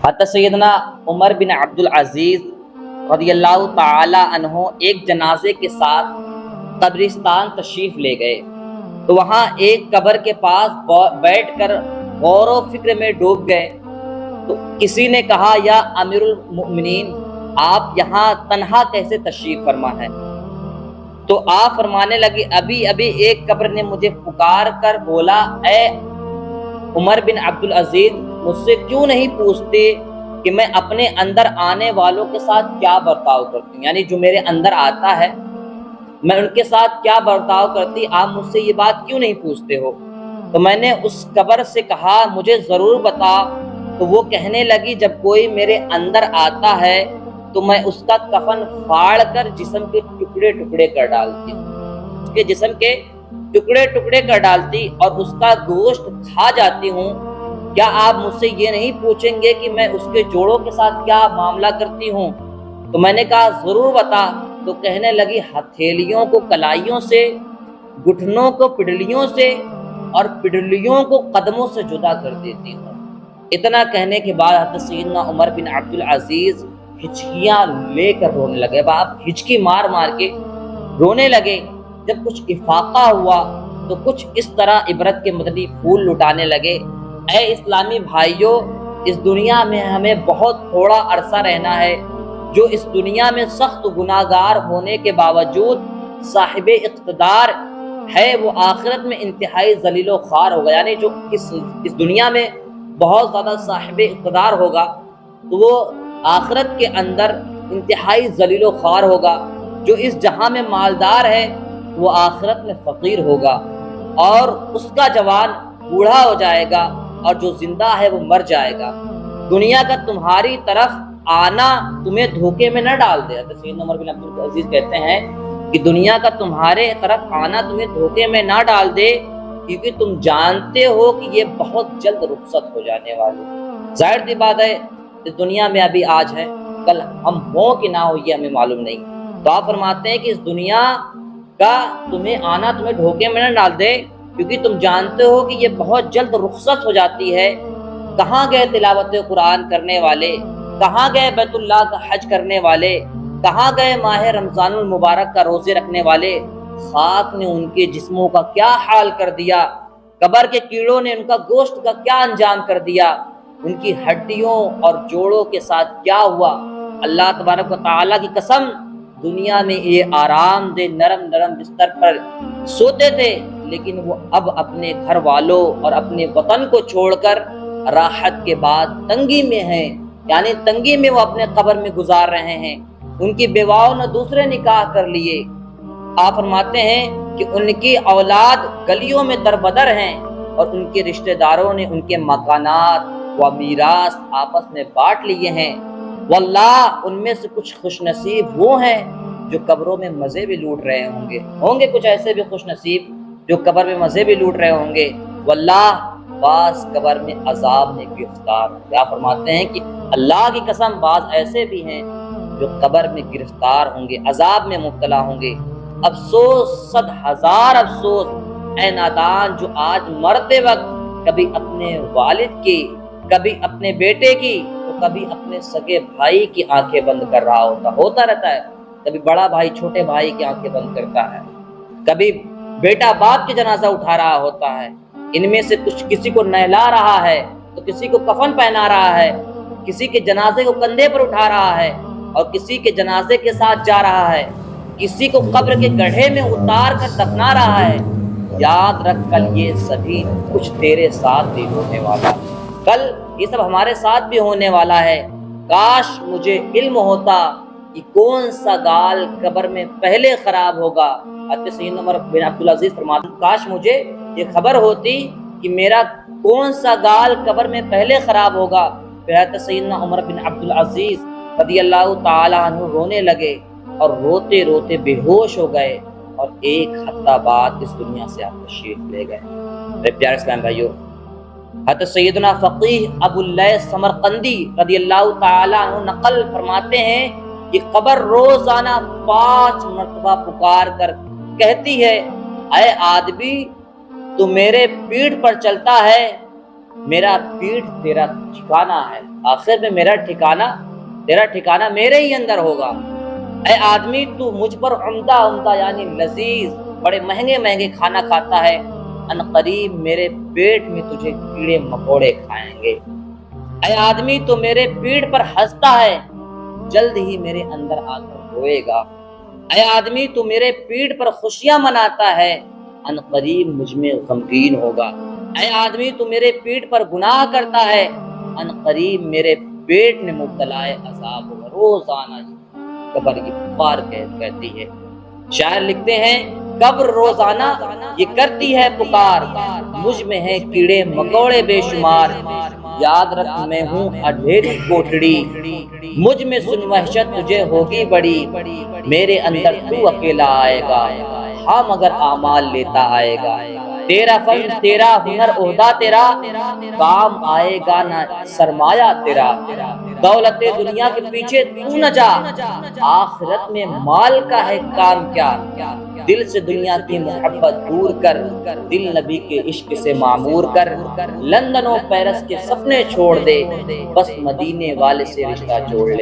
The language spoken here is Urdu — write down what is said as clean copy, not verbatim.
حضرت سیدنا عمر بن عبد العزیز رضی اللہ تعالی عنہ ایک جنازے کے ساتھ قبرستان تشریف لے گئے تو وہاں ایک قبر کے پاس بیٹھ کر غور و فکر میں ڈوب گئے۔ تو کسی نے کہا، یا امیر المؤمنین، آپ یہاں تنہا کیسے تشریف فرما ہے؟ تو آپ فرمانے لگے، ابھی ایک قبر نے مجھے پکار کر بولا، اے عمر بن عبد العزیز، مجھ سے کیوں نہیں پوچھتے کہ میں اپنے اندر آنے والوں کے ساتھ کیا برتاؤ کرتی ہوں، یعنی جو میرے اندر آتا ہے میں ان کے ساتھ کیا برتاؤ کرتی، آپ مجھ سے یہ بات کیوں نہیں پوچھتے ہو؟ تو میں نے اس قبر سے کہا، مجھے ضرور بتا۔ تو وہ کہنے لگی، جب کوئی میرے اندر آتا ہے تو میں اس کا کفن پھاڑ کر جسم کے ٹکڑے ٹکڑے کر ڈالتی ہوں، اس کے جسم کے ٹکڑے ٹکڑے کر ڈالتی اور اس کا گوشت کھا جاتی ہوں۔ کیا آپ مجھ سے یہ نہیں پوچھیں گے کہ میں اس کے جوڑوں کے ساتھ کیا معاملہ کرتی ہوں؟ تو میں نے کہا، ضرور بتا۔ تو کہنے لگی، ہتھیلیوں کو کلائیوں سے، گھٹنوں کو پڈلیوں سے اور پڈلیوں کو قدموں سے جدا کر دیتی ہوں۔ اتنا کہنے کے بعد حضرت سیدنا عمر بن عبد العزیز ہچکیاں لے کر رونے لگے، باپ ہچکی مار مار کے رونے لگے۔ جب کچھ افاقہ ہوا تو کچھ اس طرح عبرت کے مدنی پھول لٹانے لگے۔ اے اسلامی بھائیوں، اس دنیا میں ہمیں بہت تھوڑا عرصہ رہنا ہے۔ جو اس دنیا میں سخت گناہگار ہونے کے باوجود صاحب اقتدار ہے، وہ آخرت میں انتہائی ذلیل و خوار ہوگا، یعنی جو اس دنیا میں بہت زیادہ صاحب اقتدار ہوگا تو وہ آخرت کے اندر انتہائی ذلیل و خوار ہوگا۔ جو اس جہاں میں مالدار ہے وہ آخرت میں فقیر ہوگا، اور اس کا جوان بوڑھا ہو جائے گا اور جو زندہ ہے وہ مر جائے گا۔ دنیا کا تمہاری طرف آنا تمہیں دھوکے میں نہ ڈال دے۔ حضرت سیدنا عمر بن عبد العزیز کہتے ہیں کہ دنیا کا تمہارے طرف آنا تمہیں دھوکے میں نہ ڈال دے، کیونکہ تم جانتے ہو کہ یہ بہت جلد رخصت ہو جانے والی۔ ظاہر سی بات ہے، اس دنیا میں ابھی آج ہے، کل ہم ہوں کہ نہ ہو یہ ہمیں معلوم نہیں۔ تو آپ فرماتے ہیں کہ اس دنیا کا تمہیں آنا تمہیں دھوکے میں نہ ڈال دے، کیونکہ تم جانتے ہو کہ یہ بہت جلد رخصت ہو جاتی ہے۔ کہاں گئے تلاوت قرآن کرنے والے؟ کہاں گئے بیت اللہ کا حج کرنے والے؟ کہاں گئے ماہ رمضان المبارک کا روزے رکھنے والے؟ خاک نے ان کے جسموں کا کیا حال کر دیا، قبر کے کیڑوں نے ان کا گوشت کا کیا انجام کر دیا، ان کی ہڈیوں اور جوڑوں کے ساتھ کیا ہوا۔ اللہ تبارک و تعالیٰ کی قسم، دنیا میں یہ آرام دہ نرم نرم بستر پر سوتے تھے، لیکن وہ اب اپنے گھر والوں اور اپنے وطن کو چھوڑ کر راحت کے بعد تنگی میں ہیں، یعنی تنگی میں وہ اپنے قبر میں گزار رہے ہیں۔ ان کی بیواؤں نے دوسرے نکاح کر لیے۔ آپ فرماتے ہیں کہ ان کی اولاد گلیوں میں دربدر ہیں، اور ان کے رشتہ داروں نے ان کے مکانات و میراث آپس میں بانٹ لیے ہیں۔ واللہ ان میں سے کچھ خوش نصیب وہ ہیں جو قبروں میں مزے بھی لوٹ رہے ہوں گے کچھ ایسے بھی خوش نصیب جو قبر میں مزے بھی لوٹ رہے ہوں گے۔ واللہ بعض قبر میں عذاب میں گرفتار ہوں گے۔ آپ فرماتے ہیں کہ اللہ کی قسم بعض ایسے بھی ہیں جو قبر میں گرفتار ہوں گے، عذاب میں مبتلا ہوں گے۔ افسوس، 100,000 افسوس، اے نادان جو آج مرتے وقت کبھی اپنے والد کی، کبھی اپنے بیٹے کی، تو کبھی اپنے سگے بھائی کی آنکھیں بند کر رہا ہوتا رہتا ہے۔ کبھی بڑا بھائی چھوٹے بھائی کی آنکھیں بند کرتا ہے، کبھی بیٹا باپ کی جنازہ اٹھا رہا ہوتا ہے۔ ان میں سے کسی کو نہلا رہا ہے تو کسی کو کفن پہنا رہا ہے، کسی کے جنازے کو کندھے پر اٹھا رہا ہے اور کسی کے جنازے کے ساتھ جا رہا ہے، کسی کو قبر کے گڑھے میں اتار کر دفنا رہا ہے۔ یاد رکھ، کل یہ سبھی کچھ تیرے ساتھ بھی ہونے والا ہے، کل یہ سب ہمارے ساتھ بھی ہونے والا ہے۔ کاش مجھے علم ہوتا کہ کون سا گال قبر میں پہلے خراب ہوگا۔ حضرت سیدنا عمر بن عبد العزیز فرماتے ہیں، کاش مجھے یہ خبر ہوتی کہ میرا کون سا گال قبر میں پہلے خراب ہوگا۔ پھر حضرت سیدنا عمر بن عبد العزیز رضی اللہ تعالی عنہ رونے لگے اور روتے روتے بے ہوش ہو گئے، اور ایک ہفتہ بعد اس دنیا سے آپ تشریف لے گئے۔ میرے پیارے اسلام بھائیو، حضرت سیدنا فقیہ ابو اللیث سمرقندی رضی اللہ تعالی عنہ نقل فرماتے ہیں کہ قبر روزانہ 5 مرتبہ پکار کر کہتی ہے، اے آدمی تو میرے پیٹھ پر چلتا ہے میرا پیٹھ تیرا ٹھکانہ ہے، آخر میں میرا ٹھکانہ تیرا ٹھکانہ میرے ہی اندر ہوگا۔ اے آدمی تو مجھ پر عمدہ عمدہ یعنی لذیذ بڑے مہنگے مہنگے کھانا کھاتا ہے، ان قریب میرے پیٹ میں تجھے کیڑے مکوڑے کھائیں گے۔ اے آدمی تو میرے پیٹھ پر ہنستا ہے، جلد ہی میرے اندر آ کر روئے گا۔ اے آدمی تو میرے پیٹھ پر خوشیاں مناتا ہے، ان قریب مجھ میں غمگین ہوگا۔ اے آدمی تو میرے پیٹھ پر گناہ کرتا ہے، ان قریب میرے پیٹ میں مبتلا عذاب ہوگا۔ روزانہ قبر کی پکار کہتی ہے۔ شاعر لکھتے ہیں قبر روزانہ یہ کرتی ہے پکار، مجھ میں ہے کیڑے مکوڑے بے شمار۔ یاد رکھ میں ہوں اندھیری کوٹڑی، مجھ میں سن وحشت تجھے ہوگی بڑی۔ میرے اندر تو اکیلا آئے گا، ہاں مگر اعمال لیتا آئے گا۔ تیرا فن تیرا ہنر عہدہ تیرا، کام آئے گا نہ سرمایہ تیرا۔ دولت دنیا کے پیچھے تو نہ جا، آخرت میں مال کا ہے کام کیا۔ دل سے دنیا کی محبت دور کر، دل نبی کے عشق سے معمور کر۔ لندن و پیرس کے سپنے چھوڑ دے، بس مدینے والے سے رشتہ جوڑ لے۔